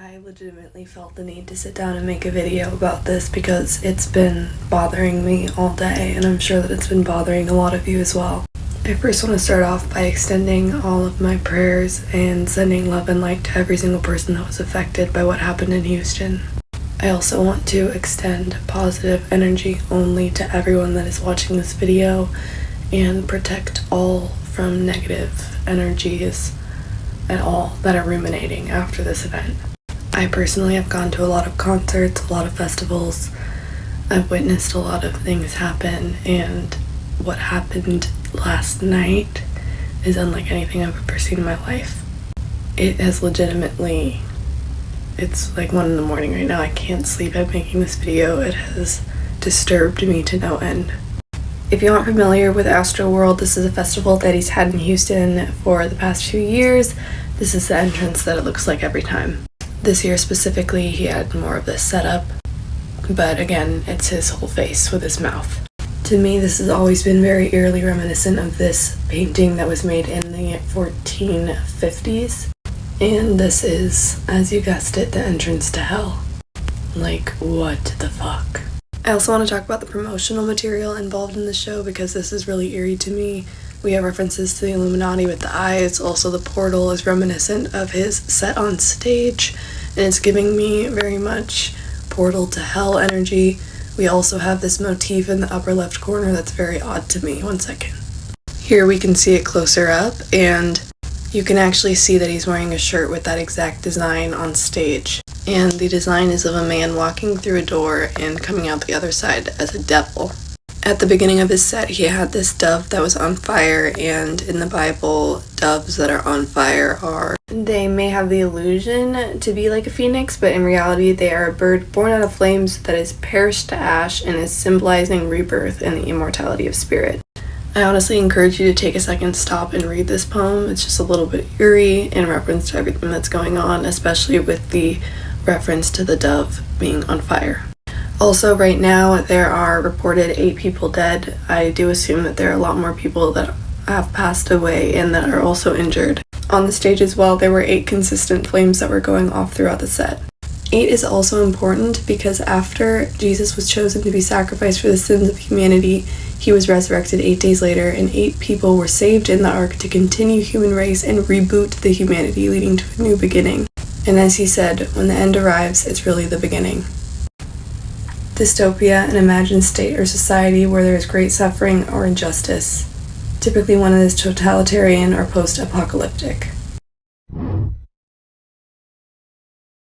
I legitimately felt the need to sit down and make a video about this because it's been bothering me all day, and I'm sure that it's been bothering a lot of you as well. I first want to start off by extending all of my prayers and sending love and light to every single person that was affected by what happened in Houston. I also want to extend positive energy only to everyone that is watching this video and protect all from negative energies at all that are ruminating after this event. I personally have gone to a lot of concerts, a lot of festivals. I've witnessed a lot of things happen, and what happened last night is unlike anything I've ever seen in my life. It has legitimately, it's like 1 a.m. right now. I can't sleep. I'm making this video. It has disturbed me to no end. If you aren't familiar with Astro World, this is a festival that he's had in Houston for the past few years. This is the entrance that it looks like every time. This year specifically, he had more of this setup, but again, it's his whole face with his mouth. To me, this has always been very eerily reminiscent of this painting that was made in the 1450s. And this is, as you guessed it, the entrance to hell. Like, what the fuck? I also want to talk about the promotional material involved in the show because this is really eerie to me. We have references to the Illuminati with the eyes. Also, the portal is reminiscent of his set on stage, and it's giving me very much portal to hell energy. We also have this motif in the upper left corner that's very odd to me. 1 second. Here we can see it closer up, and you can actually see that he's wearing a shirt with that exact design on stage. And the design is of a man walking through a door and coming out the other side as a devil. At the beginning of his set, he had this dove that was on fire, and in the Bible, doves that are on fire they may have the illusion to be like a phoenix, but in reality, they are a bird born out of flames that is perished to ash and is symbolizing rebirth and the immortality of spirit. I honestly encourage you to take a second, stop, and read this poem. It's just a little bit eerie in reference to everything that's going on, especially with the reference to the dove being on fire. Also, right now, there are reported 8 people dead. I do assume that there are a lot more people that have passed away and that are also injured. On the stage as well, there were 8 consistent flames that were going off throughout the set. 8 is also important because after Jesus was chosen to be sacrificed for the sins of humanity, he was resurrected 8 days later, and 8 people were saved in the ark to continue human race and reboot the humanity, leading to a new beginning. And as he said, when the end arrives, it's really the beginning. Dystopia, an imagined state or society where there is great suffering or injustice. Typically one that is totalitarian or post-apocalyptic.